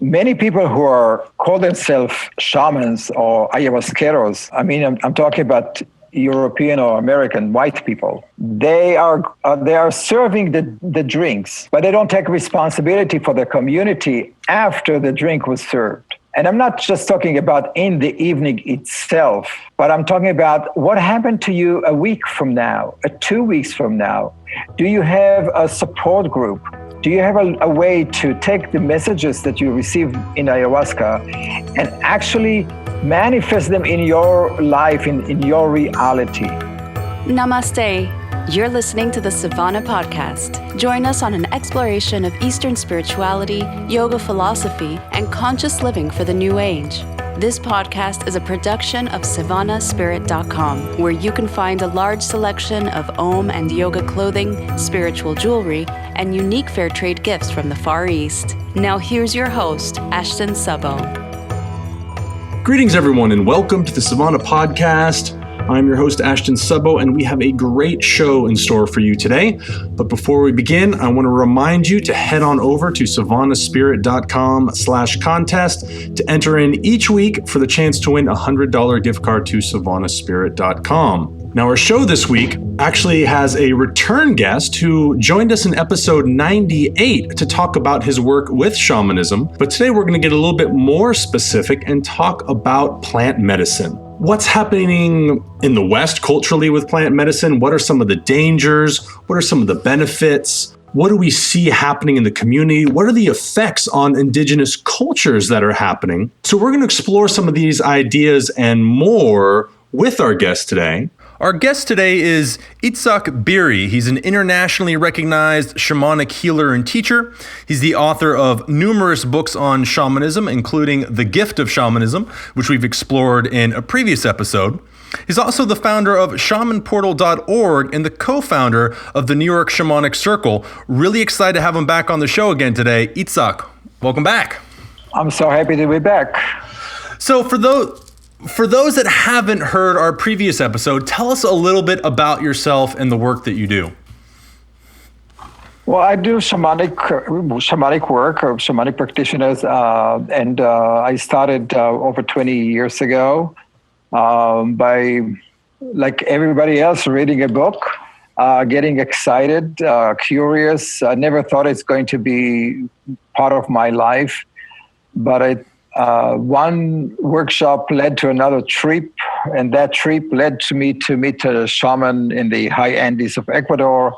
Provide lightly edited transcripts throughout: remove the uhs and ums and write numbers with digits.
many people who call themselves shamans or ayahuasqueros, I mean, I'm talking about European or American white people. They are serving the drinks, but they don't take responsibility for the community after the drink was served. And I'm not just talking about in the evening itself, but I'm talking about what happened to you a week from now, 2 weeks from now. Do you have a support group? Do you have a way to take the messages that you received in ayahuasca and actually manifest them in your life, in your reality? Namaste. You're listening to the Savannah Podcast. Join us on an exploration of Eastern spirituality, yoga philosophy, and conscious living for the new age. This podcast is a production of SavannahSpirit.com, where you can find a large selection of Om and yoga clothing, spiritual jewelry, and unique fair trade gifts from the Far East. Now here's your host, Ashton Szabo. Greetings, everyone, and welcome to the Savannah Podcast. I'm your host, Ashton Szabo, and we have a great show in store for you today. But before we begin, I want to remind you to head on over to SavannahSpirit.com/contest to enter in each week for the chance to win a $100 gift card to SavannahSpirit.com. Now, our show this week actually has a return guest who joined us in episode 98 to talk about his work with shamanism. But today we're going to get a little bit more specific and talk about plant medicine. What's happening in the West culturally with plant medicine? What are some of the dangers? What are some of the benefits? What do we see happening in the community? What are the effects on indigenous cultures that are happening? So we're going to explore some of these ideas and more with our guest today. Our guest today is Itzhak Beery. He's an internationally recognized shamanic healer and teacher. He's the author of numerous books on shamanism, including The Gift of Shamanism, which we've explored in a previous episode. He's also the founder of shamanportal.org and the co-founder of the New York Shamanic Circle. Really excited to have him back on the show again today. Itzhak, welcome back. I'm so happy to be back. So for those that haven't heard our previous episode, tell us a little bit about yourself and the work that you do. Well, I do shamanic work, or shamanic practitioners, and I started over 20 years ago by, like everybody else, reading a book, getting excited, curious. I never thought it's going to be part of my life, but one workshop led to another trip, and that trip led to me to meet a shaman in the high Andes of Ecuador.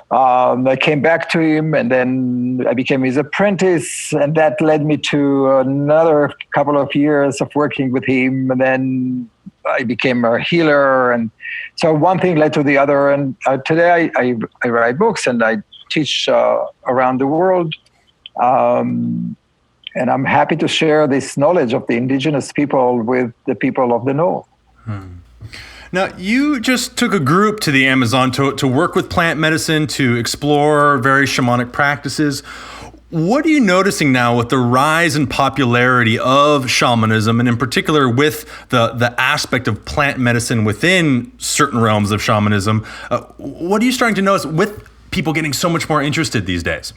I came back to him, and then I became his apprentice, and that led me to another couple of years of working with him, and then I became a healer, and so one thing led to the other, and today I write books and I teach around the world. And I'm happy to share this knowledge of the indigenous people with the people of the North. Now, you just took a group to the Amazon to work with plant medicine, to explore various shamanic practices. What are you noticing now with the rise in popularity of shamanism, and in particular with the aspect of plant medicine within certain realms of shamanism? What are you starting to notice with people getting so much more interested these days?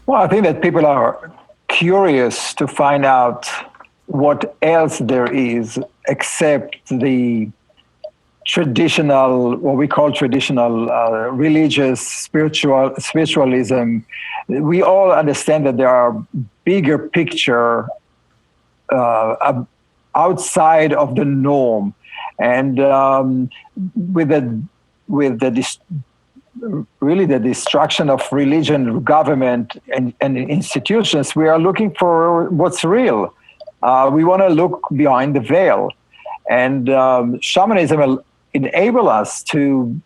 Well, I think that people are curious to find out what else there is except the traditional, what we call traditional religious spiritualism. We all understand that there are bigger picture outside of the norm, and with the destruction of religion, government, and institutions, we are looking for what's real. We want to look behind the veil. And shamanism enable us to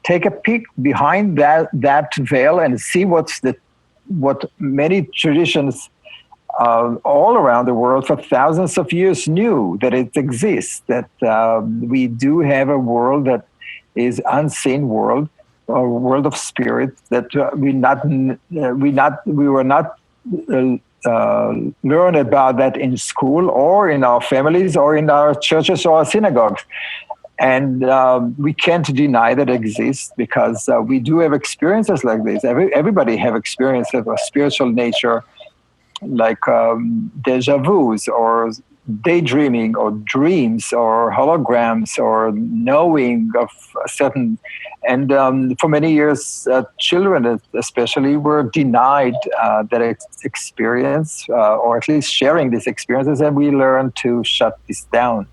take a peek behind that veil and see what many traditions all around the world for thousands of years knew that it exists, that we do have a world that is unseen world, a world of spirit that we were not learn about that in school or in our families or in our churches or our synagogues. And we can't deny that it exists because we do have experiences like this. Everybody have experiences of a spiritual nature. deja vus or daydreaming or dreams or holograms or knowing of a certain. And for many years, children especially were denied that experience, or at least sharing these experiences, and we learned to shut this down.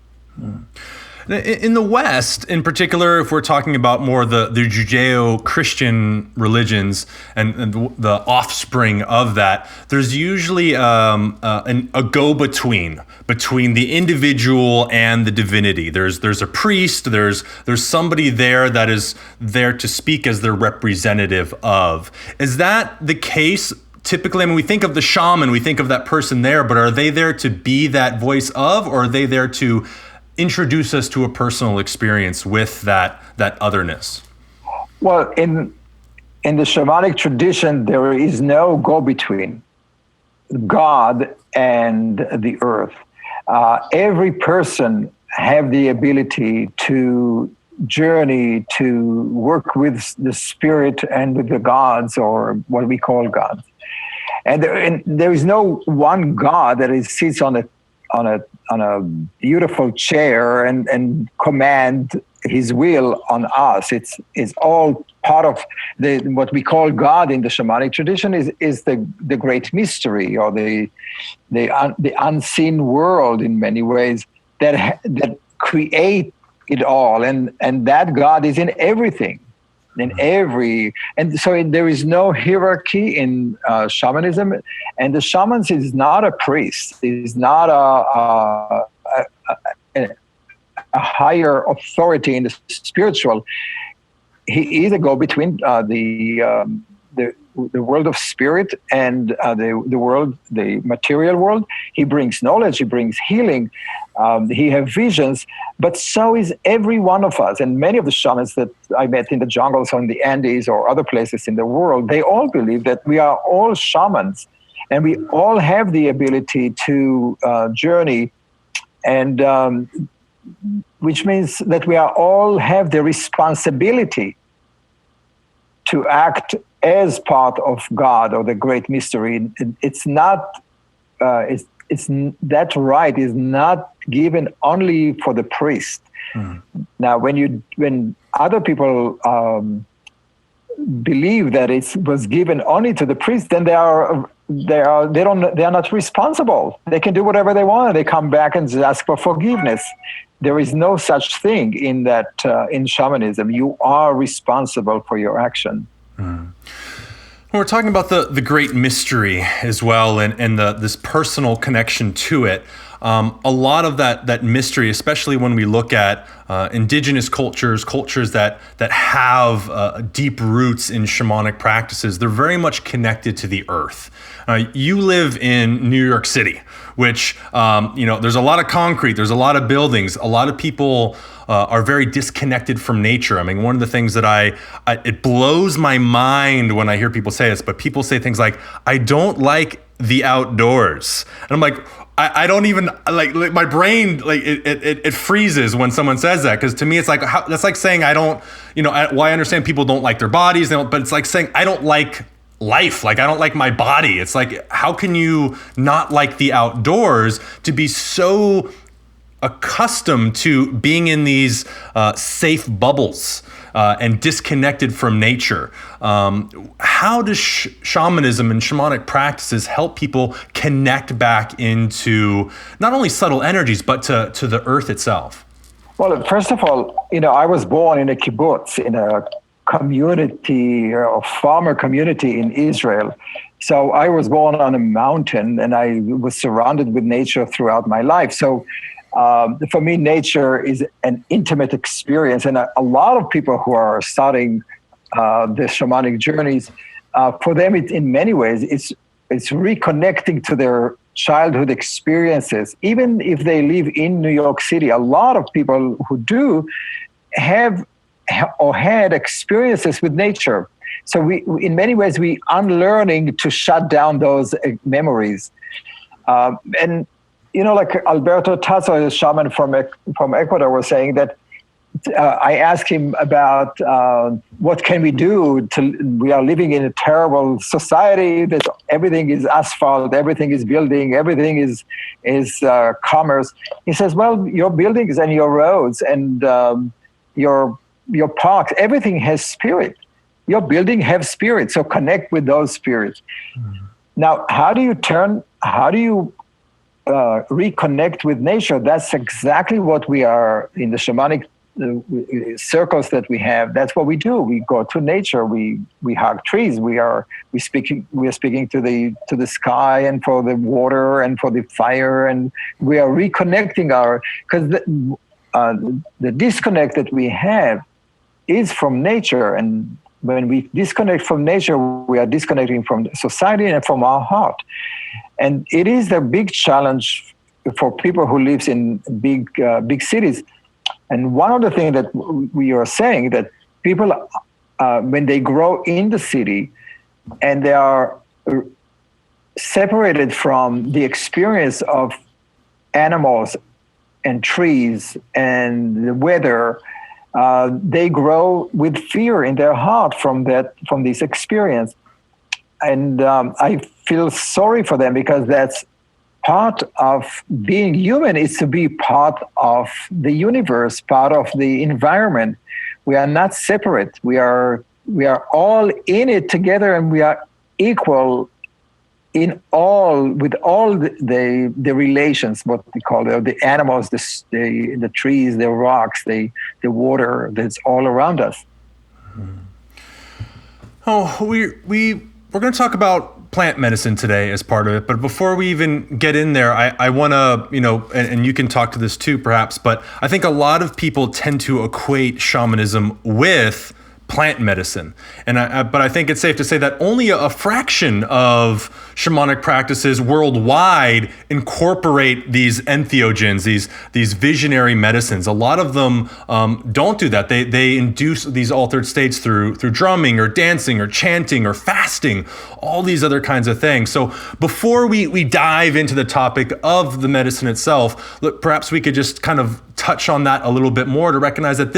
In the West, in particular, if we're talking about more the Judeo-Christian religions and the offspring of that, there's usually a go-between between the individual and the divinity. There's a priest, there's somebody there that is there to speak as their representative of. Is that the case? Typically, I mean, we think of the shaman, we think of that person there, but are they there to be that voice of, or are they there to introduce us to a personal experience with that otherness? Well, in the shamanic tradition, there is no go-between God and the earth. Every person have the ability to journey, to work with the spirit and with the gods, or what we call gods. And there is no one God that sits on a beautiful chair and command his will on us. It's all part of what we call God in the shamanic tradition is the great mystery, or the unseen world in many ways that create it all, and that God is in everything. And so there is no hierarchy in shamanism, and the shaman is not a priest, is not a higher authority in the spiritual. He is a go-between the world of spirit and the material world. He brings knowledge, he brings healing, he has visions, but so is every one of us. And many of the shamans that I met in the jungles or in the Andes or other places in the world, they all believe that we are all shamans, and we all have the ability to journey, and which means that we are all have the responsibility to act as part of God or the great mystery. It's not, it's that right is not given only for the priest. Now, when other people believe that it was given only to the priest, then they are not responsible. They can do whatever they want, and they come back and ask for forgiveness. There is no such thing in that in shamanism. You are responsible for your action. We're talking about the great mystery as well, and this personal connection to it. A lot of that mystery, especially when we look at indigenous cultures that have deep roots in shamanic practices, they're very much connected to the earth. You live in New York City, which there's a lot of concrete, there's a lot of buildings, a lot of people are very disconnected from nature. I mean, one of the things that it blows my mind when I hear people say this, but people say things like, I don't like the outdoors. And I'm like, I don't even like my brain, like it freezes when someone says that. Cause to me, it's like, that's like saying, I don't, I understand people don't like their bodies, but it's like saying, I don't like life. Like, I don't like my body. It's like, how can you not like the outdoors to be so accustomed to being in these safe bubbles and disconnected from nature? How does shamanism and shamanic practices help people connect back into not only subtle energies, but to the earth itself? Well, first of all, I was born in a kibbutz, in a community, a farmer community in Israel. So I was born on a mountain, and I was surrounded with nature throughout my life. So for me, nature is an intimate experience, and a lot of people who are starting the shamanic journeys, for them, in many ways, it's reconnecting to their childhood experiences. Even if they live in New York City, a lot of people who do have or had experiences with nature. So we, in many ways, we unlearning to shut down those memories. And like Alberto Tasso, a shaman from Ecuador, was saying that I asked him about what can we do. We are living in a terrible society that everything is asphalt, everything is building, everything is commerce. He says, well, your buildings and your roads and your parks, everything has spirit. Your building have spirit, so connect with those spirits. Now, how do you reconnect with nature? That's exactly what we are in the shamanic circles that we have. That's what we do. We go to nature. We hug trees. We are speaking to the sky and for the water and for the fire, and we are reconnecting because the disconnect that we have is from nature. And when we disconnect from nature, we are disconnecting from society and from our heart. And it is a big challenge for people who live in big cities. And one of the things that we are saying that people, when they grow in the city and they are separated from the experience of animals and trees and the weather, they grow with fear in their heart from this experience. And I feel sorry for them, because that's part of being human, is to be part of the universe, part of the environment. We are not separate. We are all in it together, and we are equal with all the relations, what we call the animals, the trees, the rocks, the water that's all around us. Oh, we're going to talk about plant medicine today as part of it, but before we even get in there, I want to, and you can talk to this too, perhaps, but I think a lot of people tend to equate shamanism with plant medicine, but I think it's safe to say that only a fraction of shamanic practices worldwide incorporate these entheogens, these visionary medicines. A lot of them don't do that. They induce these altered states through drumming or dancing or chanting or fasting, all these other kinds of things. So before we dive into the topic of the medicine itself, perhaps we could just kind of touch on that a little bit more to recognize that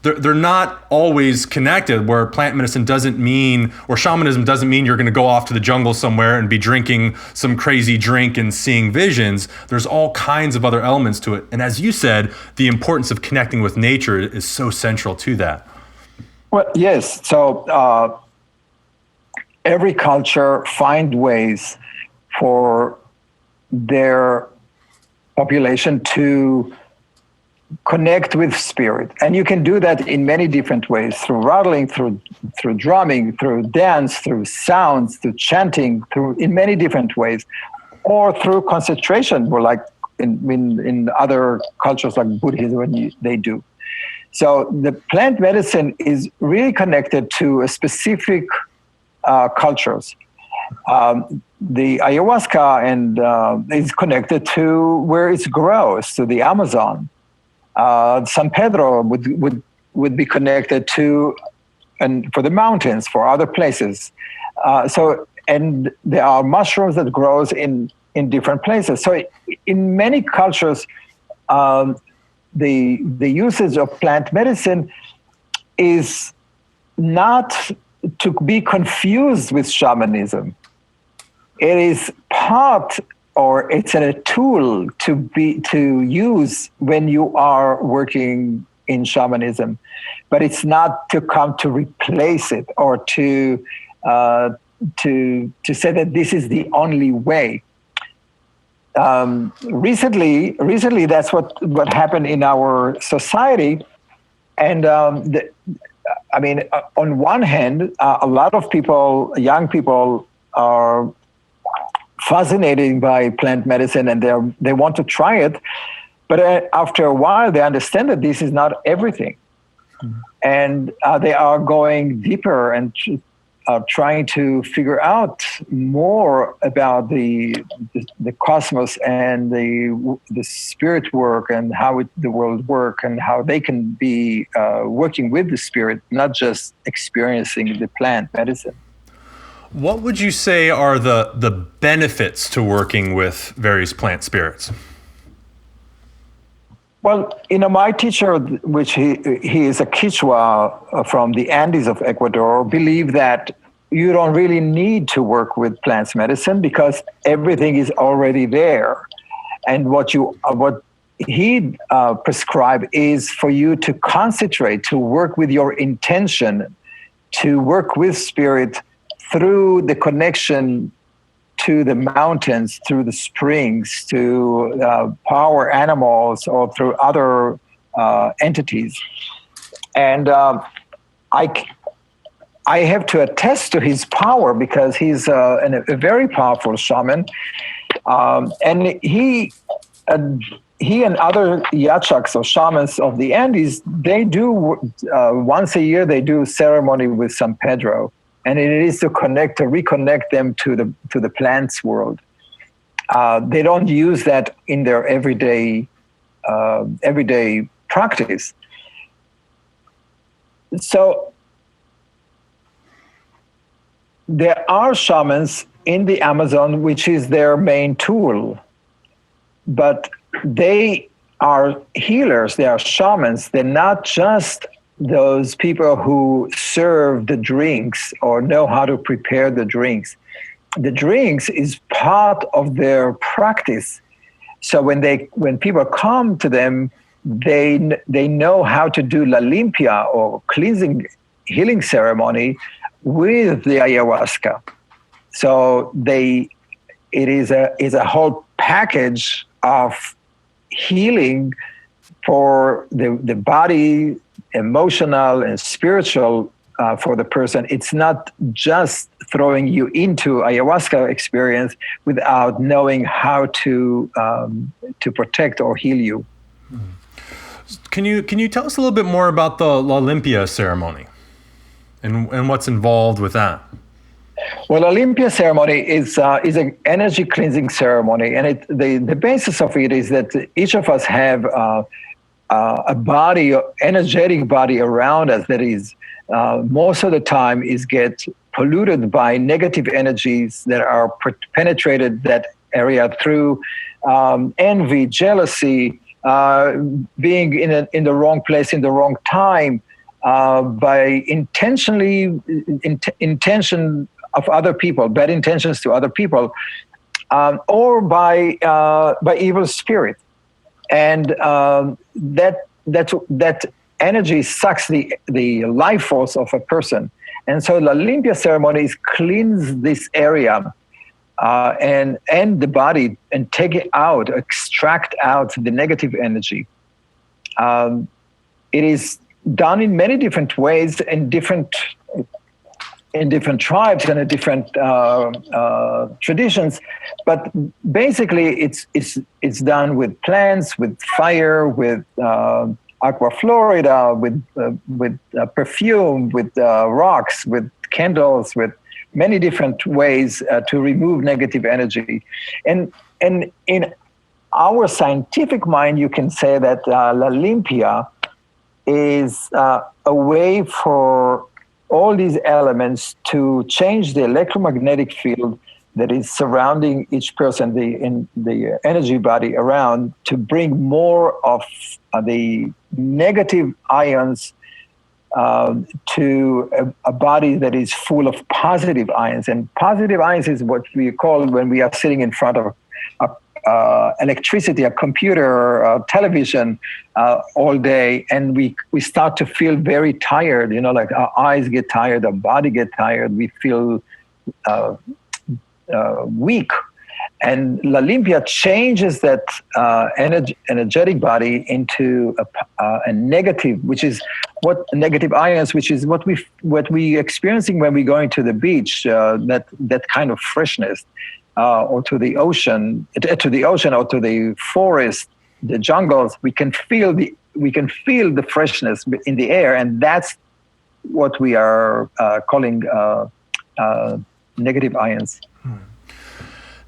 they're not always connected, where plant medicine doesn't mean, or shamanism doesn't mean you're going to go off to the jungle somewhere and be drinking some crazy drink and seeing visions. There's all kinds of other elements to it. And as you said, the importance of connecting with nature is so central to that. Well, yes. So every culture find ways for their population to connect with spirit, and you can do that in many different ways: through rattling, through drumming, through dance, through sounds, through chanting, in many different ways, or through concentration, or like in other cultures like Buddhism they do. So the plant medicine is really connected to a specific cultures. The ayahuasca is connected to where it grows, to the Amazon. San Pedro would be connected to, and for the mountains, for other places. And there are mushrooms that grows in different places. So in many cultures, the usage of plant medicine is not to be confused with shamanism. It is or it's a tool to use when you are working in shamanism, but it's not to come to replace it or to say that this is the only way. Recently, that's what happened in our society, and on one hand, a lot of people, young people, are fascinated by plant medicine, and they want to try it, but after a while they understand that this is not everything. And they are going deeper and trying to figure out more about the cosmos and the spirit work, and how the world work, and how they can be working with the spirit, not just experiencing the plant medicine. What would you say are the benefits to working with various plant spirits? Well, my teacher, which he is a Quichua from the Andes of Ecuador, believe that you don't really need to work with plants medicine because everything is already there. And what he prescribed is for you to concentrate, to work with your intention, to work with spirit through the connection to the mountains, through the springs, to power animals, or through other entities. And I have to attest to his power because he's a very powerful shaman. And he and other yachaks or shamans of the Andes, they do once a year, they do ceremony with San Pedro. And it is to reconnect them to the plants world. They don't use that in their everyday practice. So there are shamans in the Amazon, which is their main tool, but they are healers. They are shamans. They're not just those people who serve the drinks or know how to prepare the drinks. The drinks is part of their practice. So when people come to them, they know how to do la limpia or cleansing healing ceremony with the ayahuasca. So it is a whole package of healing for the body, emotional and spiritual for the person. It's not just throwing you into ayahuasca experience without knowing how to protect or heal you. Can you tell us a little bit more about the La Limpia ceremony and what's involved with that? Well, La Limpia ceremony is an energy cleansing ceremony, and the basis of it is that each of us have a body, energetic body around us that is most of the time get polluted by negative energies that are penetrated that area through envy, jealousy, being in the wrong place in the wrong time, by intention of other people, bad intentions to other people, or by evil spirit. And that energy sucks the life force of a person. And so La Limpia ceremonies cleanse this area and the body and take it out, extract out the negative energy. It is done in many different ways in different tribes and in different traditions, but basically it's done with plants, with fire, with aqua florida, with perfume, with rocks, with candles, with many different ways to remove negative energy. And in our scientific mind, you can say that La Limpia is a way for all these elements to change the electromagnetic field that is surrounding each person, the energy body around, to bring more of the negative ions to a body that is full of positive ions. And positive ions is what we call when we are sitting in front of electricity, a computer, a television all day, and we start to feel very tired, like our eyes get tired, our body get tired, we feel weak. And La Limpia changes that energetic body into a negative, which is what negative ions, which is what we experiencing when we going to the beach, that kind of freshness, or to the ocean, or to the forest, the jungles. We can feel the freshness in the air, and that's what we are calling negative ions.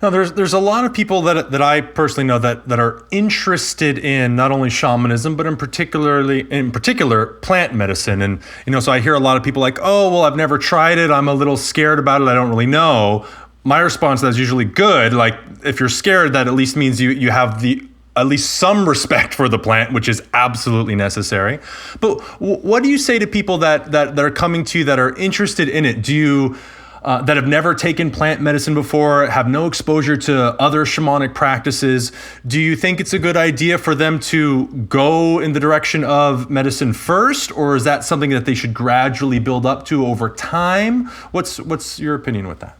Now, there's a lot of people that I personally know that are interested in not only shamanism, but in particular plant medicine. And so I hear a lot of people like, oh, well, I've never tried it, I'm a little scared about it, I don't really know. My response to that is usually good. Like, if you're scared, that at least means you have the at least some respect for the plant, which is absolutely necessary. But what do you say to people that are coming to you that are interested in it? Do you that have never taken plant medicine before, have no exposure to other shamanic practices? Do you think it's a good idea for them to go in the direction of medicine first, or is that something that they should gradually build up to over time? What's your opinion with that?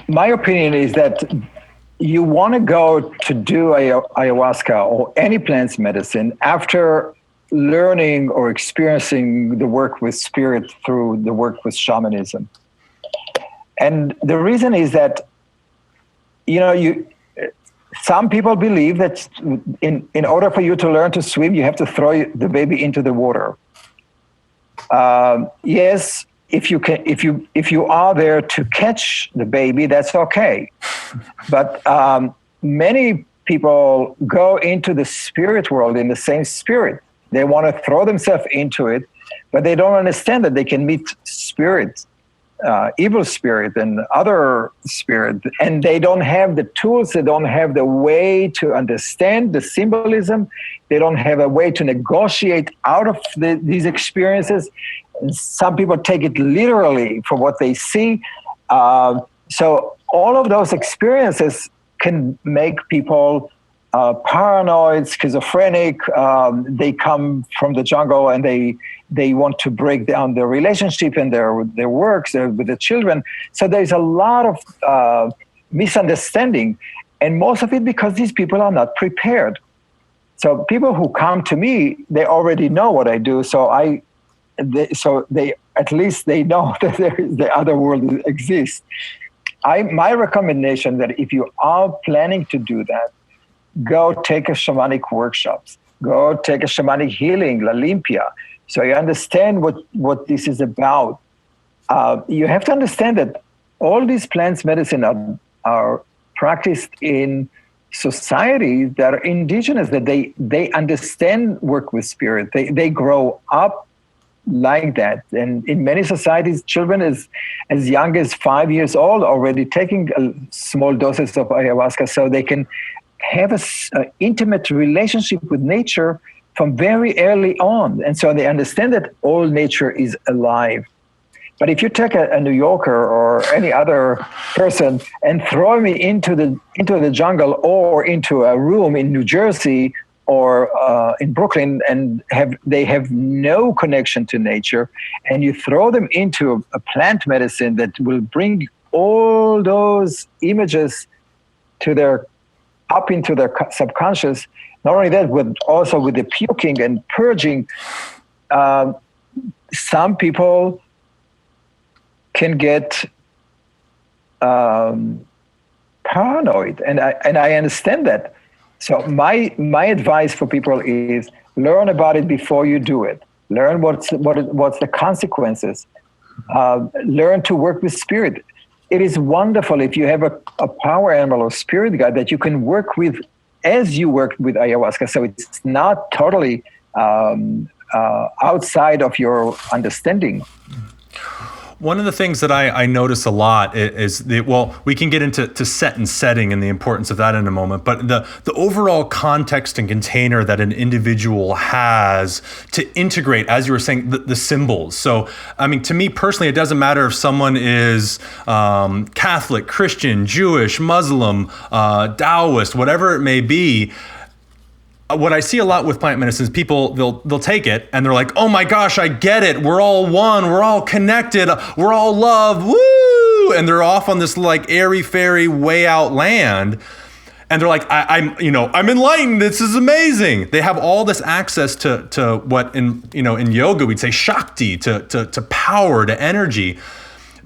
My opinion is that you want to go to do ayahuasca or any plant medicine after learning or experiencing the work with spirit through the work with shamanism. And the reason is that, some people believe that in order for you to learn to swim, you have to throw the baby into the water. Yes, if you are there to catch the baby, that's okay. But many people go into the spirit world in the same spirit. They want to throw themselves into it, but they don't understand that they can meet spirits. Evil spirit and other spirit, and they don't have the tools, they don't have the way to understand the symbolism, they don't have a way to negotiate out of these experiences. Some people take it literally for what they see. So all of those experiences can make people paranoid, schizophrenic. They come from the jungle and they want to break down their relationship and their works with the children. So there's a lot of misunderstanding, and most of it because these people are not prepared. So people who come to me, they already know what I do. So they at least they know that the other world exists. My recommendation that if you are planning to do that, go take a shamanic workshops, go take a shamanic healing, La Limpia, so you understand what this is about. You have to understand that all these plants medicine are practiced in societies that are indigenous, that they understand work with spirit. They grow up like that. And in many societies, children as young as 5 years old already taking small doses of ayahuasca so they can have an intimate relationship with nature from very early on. And so they understand that all nature is alive. But if you take a New Yorker or any other person and throw me into the jungle or into a room in New Jersey or in Brooklyn and they have no connection to nature, and you throw them into a plant medicine that will bring all those images up into their subconscious, not only that, but also with the puking and purging, some people can get paranoid, and I understand that. So my advice for people is learn about it before you do it. Learn what's the consequences. Learn to work with spirit. It is wonderful if you have a power animal or spirit guide that you can work with as you work with ayahuasca. So it's not totally outside of your understanding. One of the things that I notice a lot is we can get into set and setting and the importance of that in a moment, but the overall context and container that an individual has to integrate, as you were saying, the symbols. So, I mean, to me personally, it doesn't matter if someone is Catholic, Christian, Jewish, Muslim, Taoist, whatever it may be. What I see a lot with plant medicine is people, they'll take it and they're like, oh my gosh, I get it. We're all one. We're all connected. We're all love. Woo! And they're off on this like airy fairy way out land. And they're like, I'm enlightened. This is amazing. They have all this access to what in yoga we'd say Shakti, to power, to energy.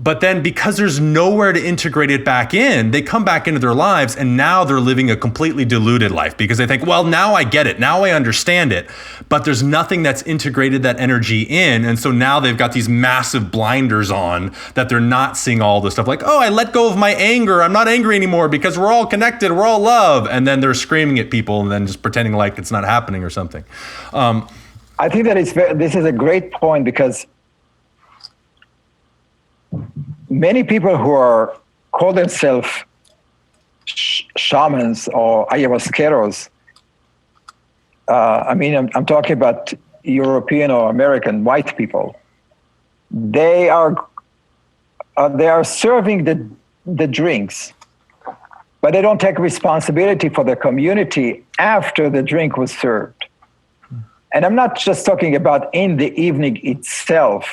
But then because there's nowhere to integrate it back in, they come back into their lives and now they're living a completely diluted life because they think, well, now I get it. Now I understand it. But there's nothing that's integrated that energy in. And so now they've got these massive blinders on that they're not seeing all this stuff like, oh, I let go of my anger. I'm not angry anymore because we're all connected. We're all love. And then they're screaming at people and then just pretending like it's not happening or something. I think that this is a great point because many people who call themselves shamans or ayahuasqueros, I'm talking about European or American white people. They are serving the drinks, but they don't take responsibility for the community after the drink was served. And I'm not just talking about in the evening itself,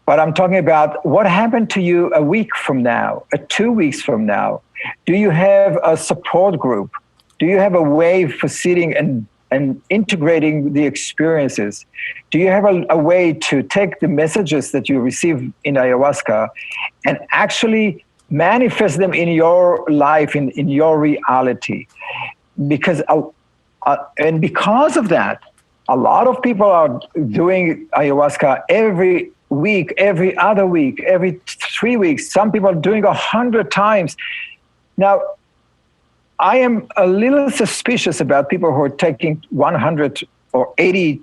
but I'm talking about what happened to you a week from now, 2 weeks from now. Do you have a support group? Do you have a way for sitting and integrating the experiences? Do you have a way to take the messages that you receive in ayahuasca and actually manifest them in your life, in your reality? Because of that, a lot of people are doing ayahuasca every week, every other week, every 3 weeks. Some people are doing 100 times. Now, I am a little suspicious about people who are taking 100 or 80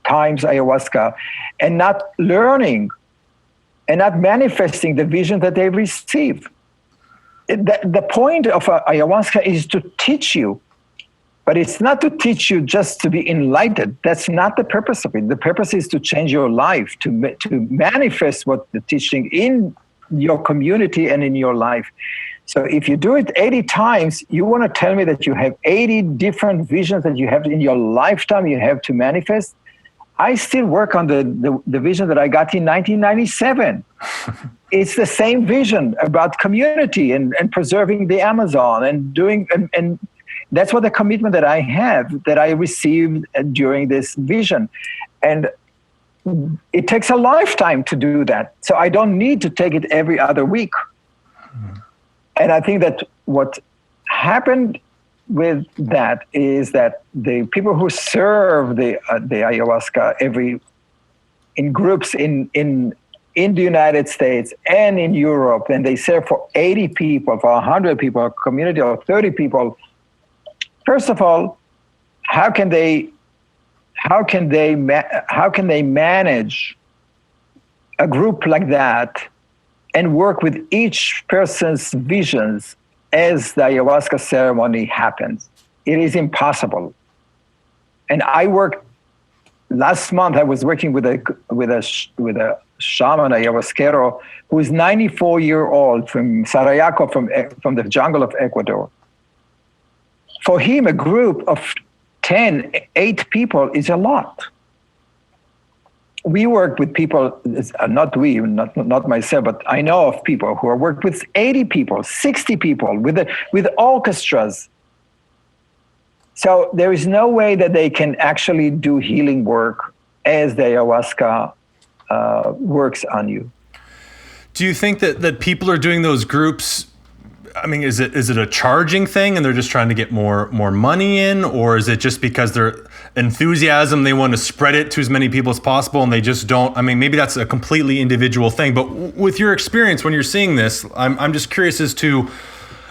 times ayahuasca and not learning and not manifesting the vision that they receive. The point of ayahuasca is to teach you, but it's not to teach you just to be enlightened. That's not the purpose of it. The purpose is to change your life, to manifest what the teaching in your community and in your life. So if you do it 80 times, you want to tell me that you have 80 different visions that you have in your lifetime you have to manifest? I still work on the vision that I got in 1997. It's the same vision about community and preserving the Amazon and doing, and that's what the commitment that I have, that I received during this vision. And it takes a lifetime to do that. So I don't need to take it every other week. And I think that what happened with that is that the people who serve the ayahuasca in groups in the United States and in Europe, and they serve for 80 people, for 100 people, a community of 30 people. First of all, how can they manage a group like that and work with each person's visions as the ayahuasca ceremony happens? It is impossible. And last month I was working with a shaman, ayahuasquero, who is 94-year-old from Sarayaco, from the jungle of Ecuador. For him, a group of 8 people is a lot. We work with people, not myself, but I know of people who are worked with 80 people, 60 people, with orchestras. So there is no way that they can actually do healing work as the ayahuasca works on you. Do you think that people are doing those groups? I mean, is it a charging thing and they're just trying to get more money in, or is it just because they're enthusiasm, they want to spread it to as many people as possible and they just don't? I mean, maybe that's a completely individual thing, but with your experience when you're seeing this, I'm just curious as to,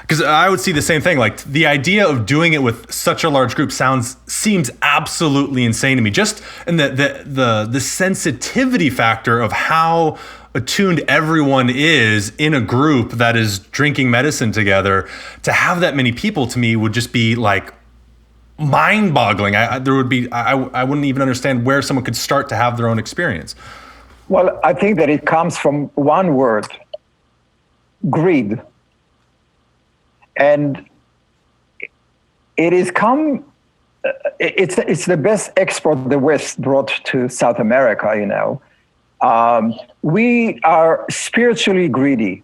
because I would see the same thing. Like, the idea of doing it with such a large group seems absolutely insane to me. Just in the sensitivity factor of how attuned everyone is in a group that is drinking medicine together, to have that many people, to me, would just be like mind-boggling. I wouldn't even understand where someone could start to have their own experience. Well, I think that it comes from one word: greed. And it's the best export the West brought to South America, you know. We are spiritually greedy,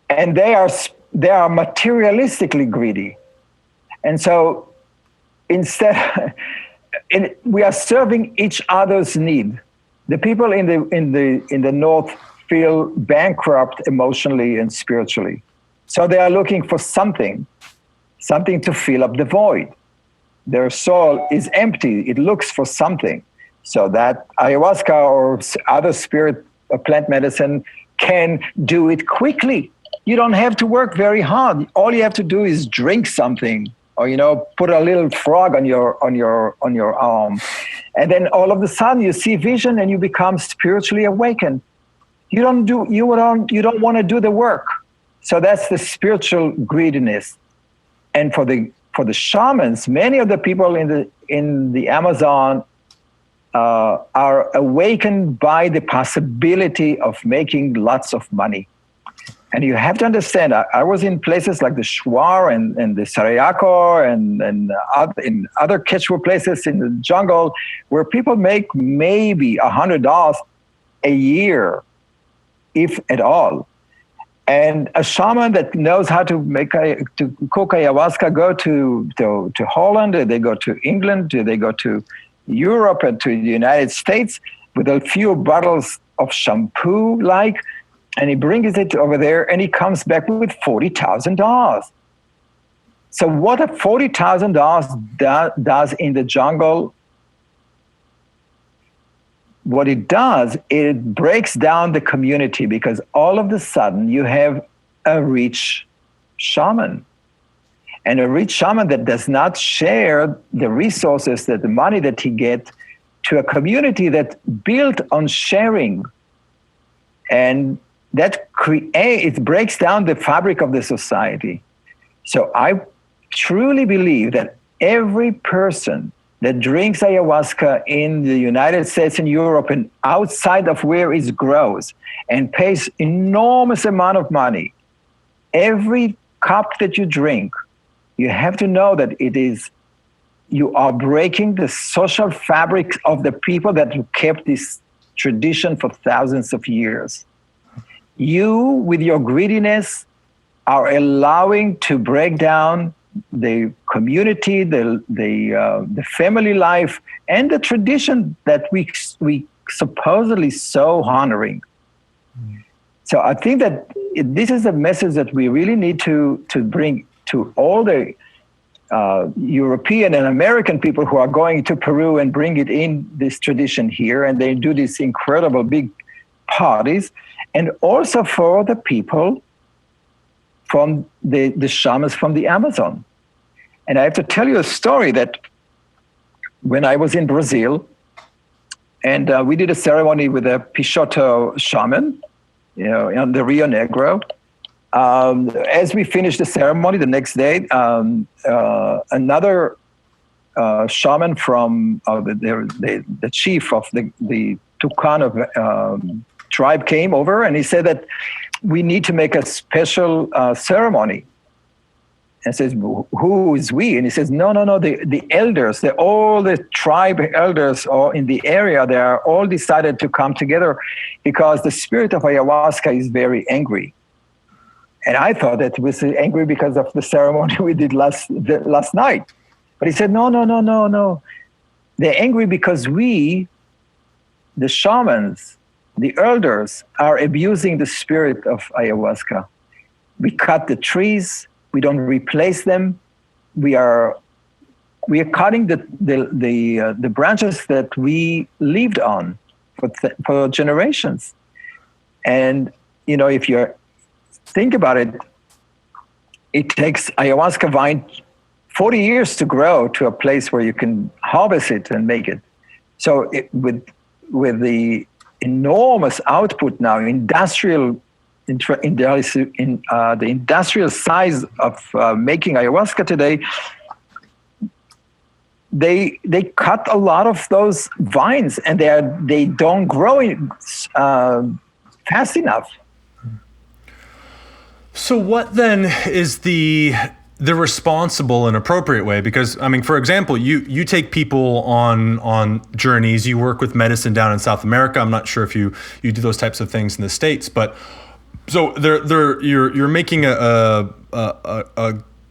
and they are materialistically greedy. And so instead, we are serving each other's need. The people in the North feel bankrupt emotionally and spiritually. So they are looking for something to fill up the void. Their soul is empty. It looks for something. So that ayahuasca or other spirit or plant medicine can do it quickly. You don't have to work very hard. All you have to do is drink something, or, you know, put a little frog on your arm, and then all of a sudden you see vision and you become spiritually awakened. You don't want to do the work. So that's the spiritual greediness. And for for the shamans, many of the people in the Amazon are awakened by the possibility of making lots of money. And you have to understand, I was in places like the Shuar and the Sarayaco and in other Quechua places in the jungle where people make maybe $100 a year, if at all. And a shaman that knows how to cook ayahuasca go to Holland, they go to England, they go to Europe and to the United States with a few bottles of shampoo, and he brings it over there and he comes back with $40,000. So what a $40,000 does in the jungle, what it does, it breaks down the community, because all of a sudden you have a rich shaman. And a rich shaman that does not share the resources, the money that he gets, to a community that's built on sharing. And that it breaks down the fabric of the society. So I truly believe that every person that drinks ayahuasca in the United States and Europe and outside of where it grows and pays enormous amount of money, every cup that you drink, you have to know that you are breaking the social fabric of the people that kept this tradition for thousands of years. You, with your greediness, are allowing to break down the community, the family life, and the tradition that we supposedly so honoring. So I think that this is a message that we really need to bring to all the European and American people who are going to Peru and bring it in this tradition here, and they do these incredible big parties, and also for the people from the shamans from the Amazon. And I have to tell you a story that when I was in Brazil, and we did a ceremony with a Peixoto shaman, on the Rio Negro. As we finished the ceremony the next day, another shaman from the chief of the Tucano tribe came over, and he said that we need to make a special ceremony. And says, who is we? And he says, no, the elders, all the tribe elders in the area, they are all decided to come together because the spirit of ayahuasca is very angry. And I thought that he was angry because of the ceremony we did last night. But he said, no. They're angry because we, the shamans, the elders, are abusing the spirit of ayahuasca. We cut the trees. We don't replace them. We are cutting the branches that we lived on for generations. And if you think about it, it takes ayahuasca vine 40 years to grow to a place where you can harvest it and make it. So with the enormous output now, in the industrial size of making ayahuasca today, they cut a lot of those vines, and they don't grow fast enough. So what then is the responsible and appropriate way? Because for example, you take people on journeys. You work with medicine down in South America. I'm not sure if you do those types of things in the States, but so you're making a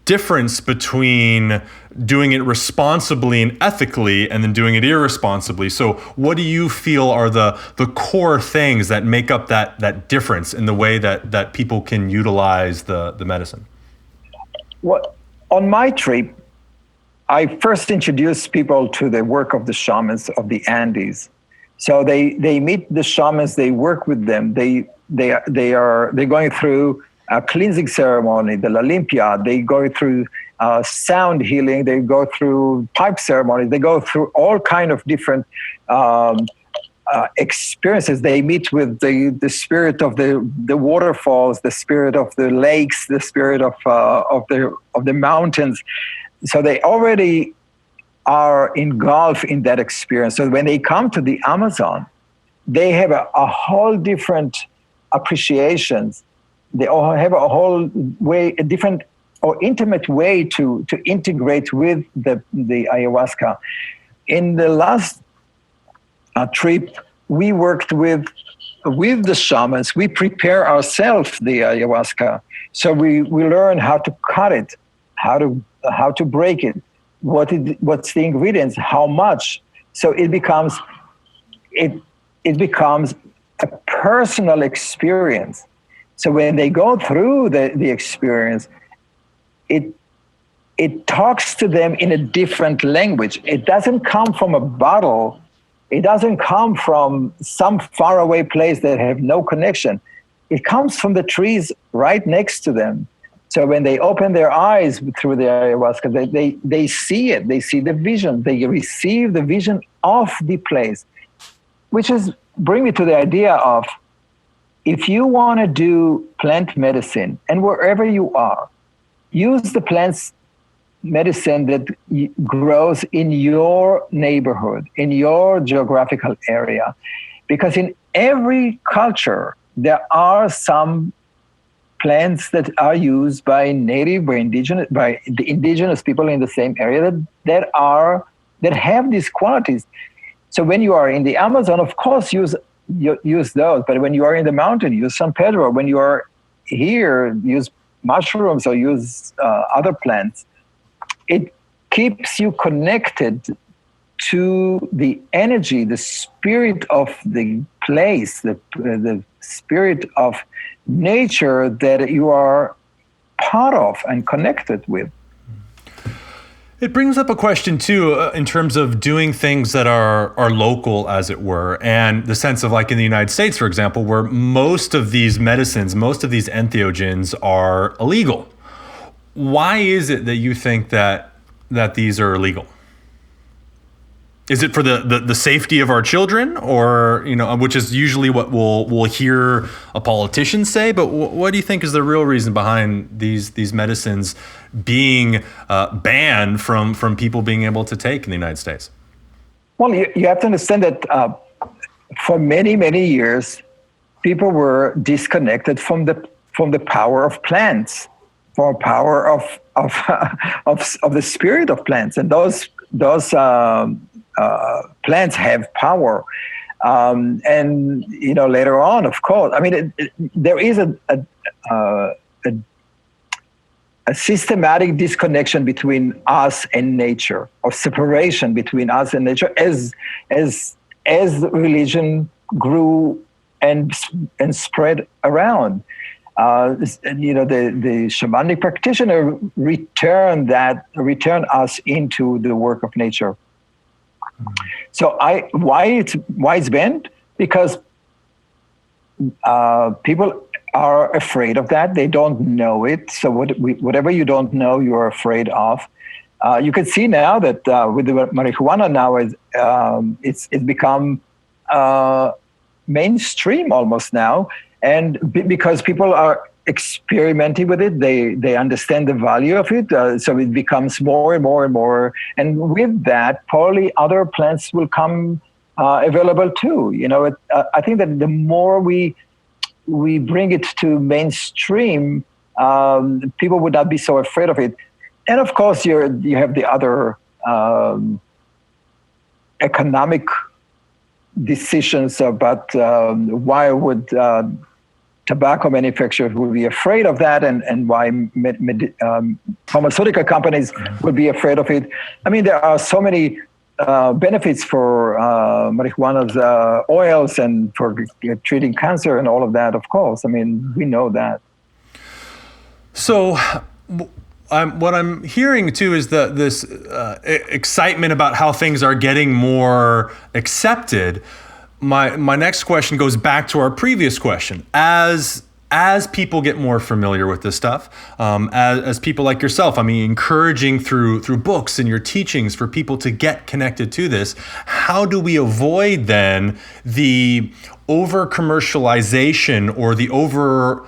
difference between doing it responsibly and ethically and then doing it irresponsibly. So what do you feel are the core things that make up that difference in the way that people can utilize the medicine? Well, on my trip, I first introduced people to the work of the shamans of the Andes. So they meet the shamans, they work with them, they're going through a cleansing ceremony, the La Limpia. They go through sound healing. They go through pipe ceremonies. They go through all kind of different experiences. They meet with the spirit of the waterfalls, the spirit of the lakes, the spirit of the mountains. So they already are engulfed in that experience. So when they come to the Amazon, they have a whole different appreciations. They all have a whole way, a different or intimate way to integrate with the ayahuasca. In the last trip, we worked with the shamans. We prepare ourselves the ayahuasca. So we learn how to cut it, how to break it, what's the ingredients, how much. So it becomes a personal experience. So when they go through the experience, it talks to them in a different language. It doesn't come from a bottle. It doesn't come from some faraway place that have no connection. It comes from the trees right next to them. So when they open their eyes through the ayahuasca, they see it. They see the vision. They receive the vision of the place, which is bring me to the idea of, if you want to do plant medicine, and wherever you are, use the plants medicine that grows in your neighborhood, in your geographical area. Because in every culture, there are some plants that are used by native, by the indigenous people in the same area that have these qualities. So when you are in the Amazon, of course, use those. But when you are in the mountain, use San Pedro. When you are here, use mushrooms or use other plants. It keeps you connected to the energy, the spirit of the place, the spirit of nature that you are part of and connected with. It brings up a question too, in terms of doing things that are local, as it were, and the sense of, like, in the United States, for example, where most of these medicines, most of these entheogens are illegal. Why is it that you think that these are illegal? Is it for the safety of our children, or, which is usually what we'll hear a politician say? But what do you think is the real reason behind these medicines being banned from people being able to take in the United States? Well, you have to understand that for many, many years, people were disconnected from the power of plants, from power of the spirit of plants, and those plants have power. And later on, of course, I mean, there is a systematic disconnection between us and nature, or separation between us and nature, as religion grew and spread around. The shamanic practitioner returned us into the work of nature. So why it's banned? Because people are afraid of that. They don't know it. So whatever you don't know, you're afraid of. You can see now that with the marijuana now, it's become mainstream almost now. And because people are experimenting with it, they understand the value of it. So it becomes more and more and more. And with that, probably other plants will come available too. I think that the more we bring it to mainstream, people would not be so afraid of it. And of course, you have the other economic decisions about why would tobacco manufacturers would be afraid of that, and why pharmaceutical companies would be afraid of it. I mean, there are so many benefits for marijuana's oils and for treating cancer and all of that, of course. I mean, we know that. So what I'm hearing too is that this excitement about how things are getting more accepted. My next question goes back to our previous question. As people get more familiar with this stuff, as people like yourself, I mean, encouraging through books and your teachings for people to get connected to this, how do we avoid then the over commercialization or the over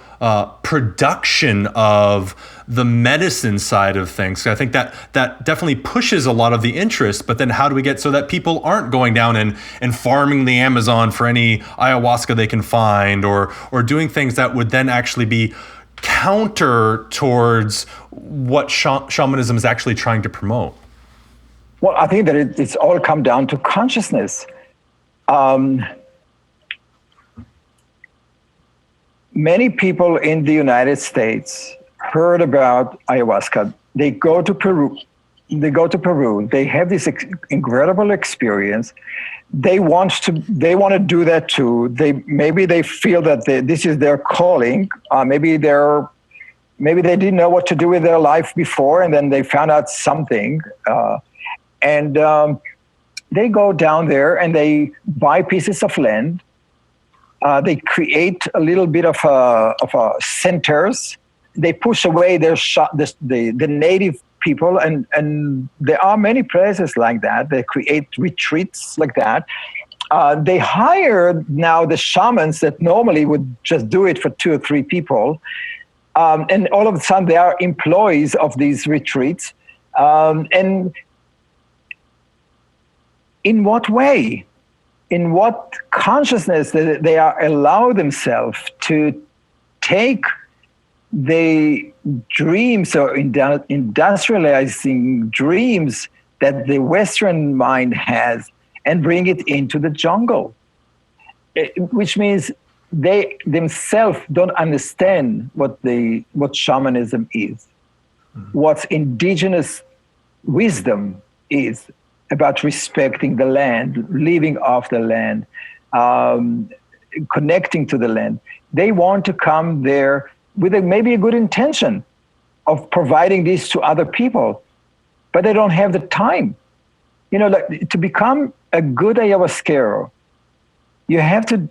production of the medicine side of things. So I think that definitely pushes a lot of the interest, but then how do we get so that people aren't going down and farming the Amazon for any ayahuasca they can find, or doing things that would then actually be counter towards what shamanism is actually trying to promote? Well, I think that it's all come down to consciousness. Many people in the United States heard about ayahuasca. They go to Peru. They have this incredible experience. They want to do that too. Maybe they feel that this is their calling. Maybe they didn't know what to do with their life before, and then they found out something. And they go down there and they buy pieces of land. They create a little bit of centers. They push away the native people, and there are many places like that. They create retreats like that. They hire now the shamans that normally would just do it for 2 or 3 people, and all of a sudden they are employees of these retreats. And in what way? In what consciousness they are allow themselves to take the dreams or industrializing dreams that the Western mind has and bring it into the jungle, which means they themselves don't understand what shamanism is, what indigenous wisdom is about respecting the land, living off the land, connecting to the land. They want to come there with maybe a good intention of providing this to other people, but they don't have the time. To become a good ayahuasquero, you have to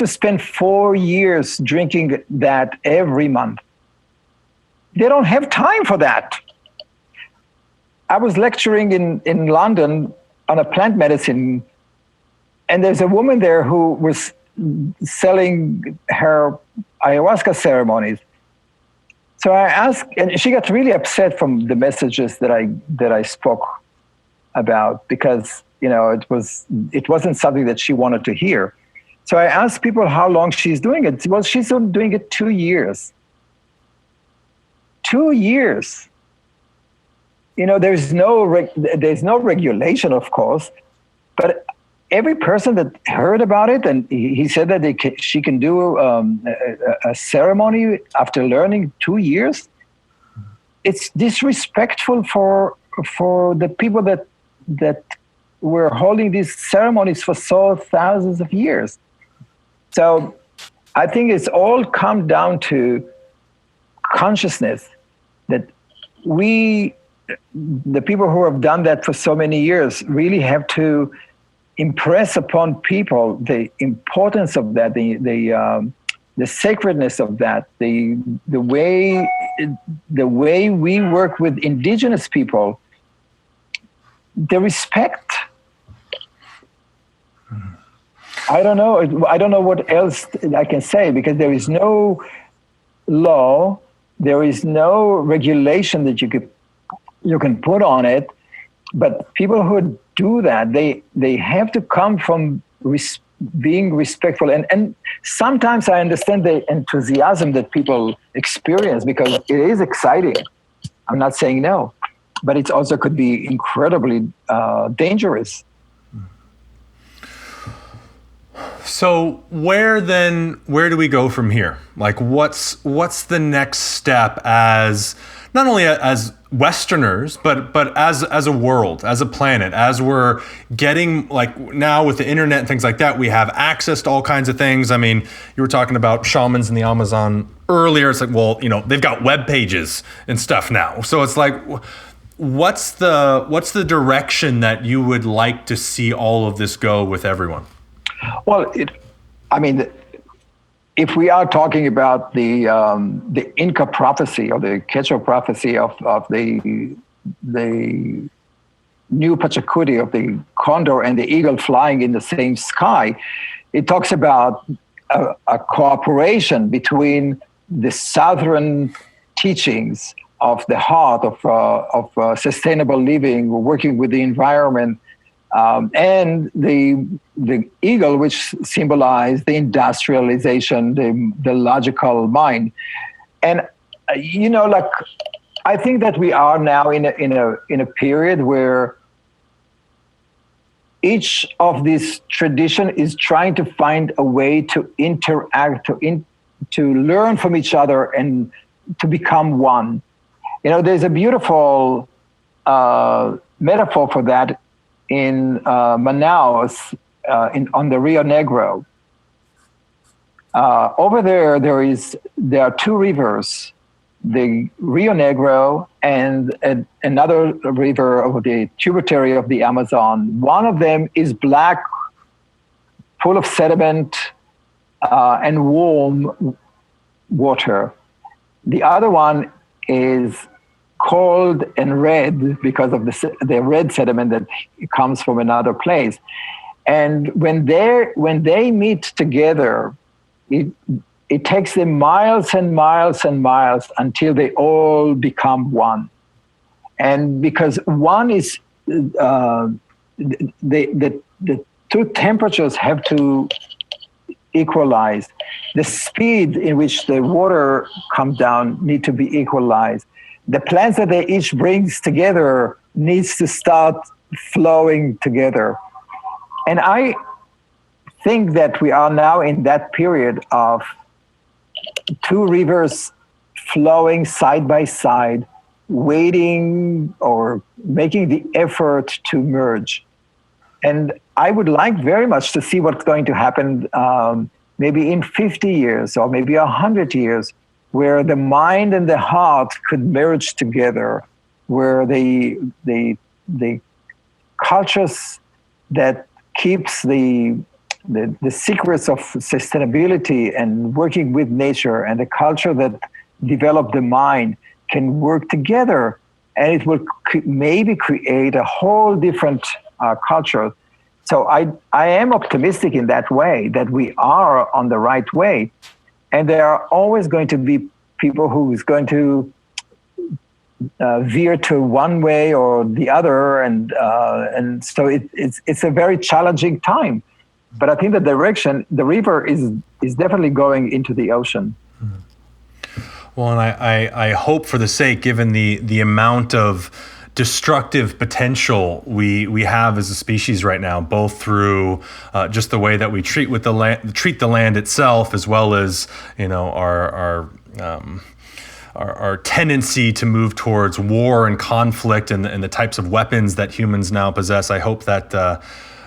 spend 4 years drinking that every month. They don't have time for that. I was lecturing in London on a plant medicine, and there's a woman there who was selling her ayahuasca ceremonies. So I asked, and she got really upset from the messages that I spoke about, because it wasn't something that she wanted to hear. So I asked people how long she's doing it. Well, she's doing it 2 years. 2 years. There's no regulation, of course, but every person that heard about it, and he said that she can do a ceremony after learning 2 years. It's disrespectful for the people that were holding these ceremonies for thousands of years. So I think it's all come down to consciousness, that the people who have done that for so many years really have to impress upon people the importance of that, the sacredness of that, the way we work with indigenous people, the respect. I don't know what else I can say, because there is no law, there is no regulation that you can put on it. But people who do that, they have to come from being respectful. And sometimes I understand the enthusiasm that people experience, because it is exciting. I'm not saying no, but it also could be incredibly dangerous. So where do we go from here? Like, what's the next step, as not only as Westerners, but as a world, as a planet, as we're getting, like, now with the internet and things like that, we have access to all kinds of things. I mean, you were talking about shamans in the Amazon earlier. It's like, well, they've got web pages and stuff now. So it's like, what's the direction that you would like to see all of this go with everyone? Well, if we are talking about the Inca prophecy or the Quechua prophecy of the new Pachacudi of the condor and the eagle flying in the same sky, it talks about a cooperation between the southern teachings of the heart of sustainable living, working with the environment, and the eagle, which symbolized the industrialization, the logical mind. And like, I think that we are now in a period where each of these tradition is trying to find a way to interact, to learn from each other, and to become one. There's a beautiful metaphor for that in Manaus, on the Rio Negro. Over there are two rivers, the Rio Negro and another river of the tributary of the Amazon. One of them is black, full of sediment and warm water. The other one is cold and red because of the red sediment that comes from another place. And when they meet together, it takes them miles and miles and miles until they all become one. And because one is, the two temperatures have to equalize. The speed in which the water comes down need to be equalized. The plants that they each brings together needs to start flowing together. And I think that we are now in that period of two rivers flowing side by side, waiting or making the effort to merge. And I would like very much to see what's going to happen maybe in 50 years or maybe 100 years, where the mind and the heart could merge together, where the cultures that keeps the secrets of sustainability and working with nature, and the culture that develop the mind can work together, and it will maybe create a whole different culture. So I am optimistic in that way, that we are on the right way. And there are always going to be people who is going to veer to one way or the other, and so it's a very challenging time. But I think the river is definitely going into the ocean. Well, and I hope, for the sake, given the amount of destructive potential we have as a species right now, both through just the way that we treat the land itself, as well as our tendency to move towards war and conflict and the types of weapons that humans now possess. I hope that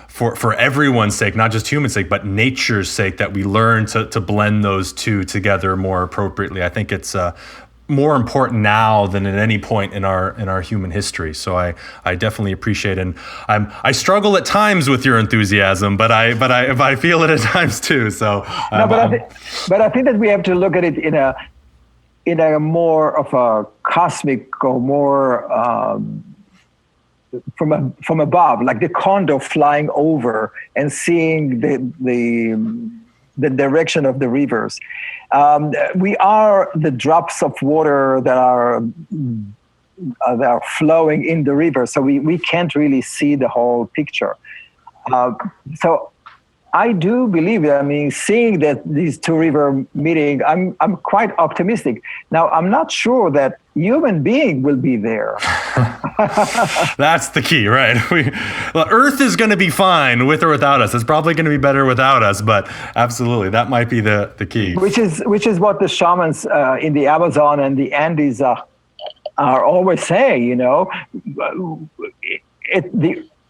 for everyone's sake, not just human sake, but nature's sake, that we learn to blend those two together more appropriately. I think it's more important now than at any point in our human history. So I definitely appreciate it. And I struggle at times with your enthusiasm, but I feel it at times too. So but I think that we have to look at it in a more of a cosmic, or more from above, like the condor flying over and seeing the direction of the rivers. We are the drops of water that are flowing in the river, so we can't really see the whole picture. So I do believe, seeing that these two rivers meeting, I'm quite optimistic. Now, I'm not sure that human being will be there. That's the key, right? Earth is going to be fine with or without us. It's probably going to be better without us, but absolutely, that might be the key. Which is what the shamans in the Amazon and the Andes are always saying.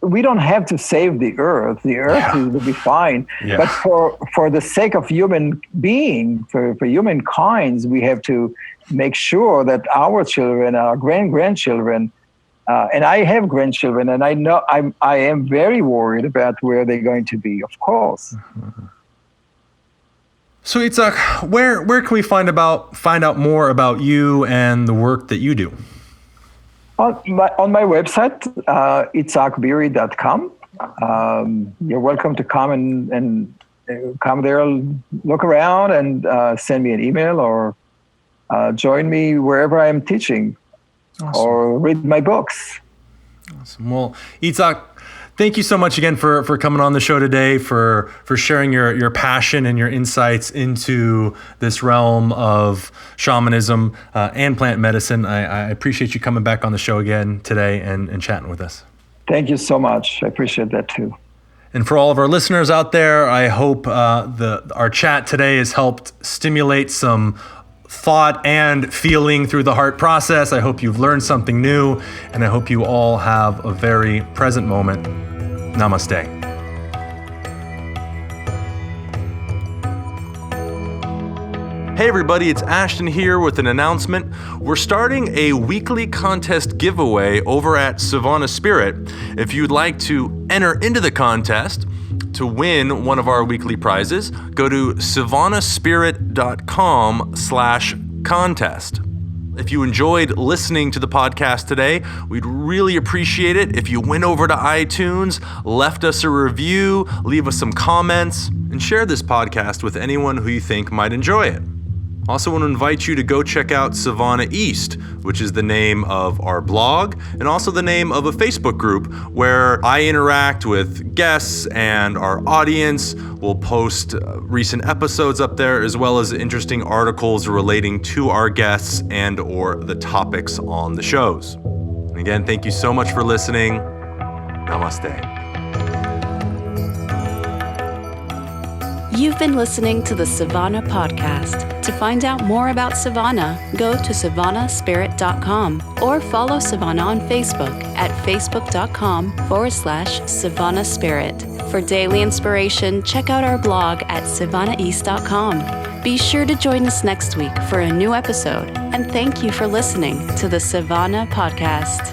We don't have to save the earth. The earth will be fine. Yeah. But for the sake of human being, for humankind, we have to make sure that our children, our grandchildren, and I have grandchildren, and I know I am very worried about where they're going to be, of course. Mm-hmm. So Itzhak, where can we find out more about you and the work that you do? On my website, itzhakbeery.com. You're welcome to come and come there, look around, and send me an email or join me wherever I am teaching. Awesome. Or read my books. Awesome. Well, Itzhak, thank you so much again for coming on the show today, for sharing your passion and your insights into this realm of shamanism and plant medicine. I appreciate you coming back on the show again today and chatting with us. Thank you so much. I appreciate that too. And for all of our listeners out there, I hope our chat today has helped stimulate some thought and feeling through the heart process. I hope you've learned something new, and I hope you all have a very present moment. Namaste. Hey everybody, it's Ashton here with an announcement. We're starting a weekly contest giveaway over at Savannah Spirit. If you'd like to enter into the contest to win one of our weekly prizes, go to savannahspirit.com/contest. If you enjoyed listening to the podcast today, we'd really appreciate it if you went over to iTunes, left us a review, leave us some comments, and share this podcast with anyone who you think might enjoy it. Also want to invite you to go check out Savannah East, which is the name of our blog and also the name of a Facebook group where I interact with guests and our audience. We'll post recent episodes up there as well as interesting articles relating to our guests and or the topics on the shows. And again, thank you so much for listening. Namaste. You've been listening to the Savannah Podcast. To find out more about Savannah, go to savannahspirit.com or follow Savannah on Facebook at facebook.com/Savannah Spirit. For daily inspiration, check out our blog at savannaheast.com. Be sure to join us next week for a new episode, and thank you for listening to the Savannah Podcast.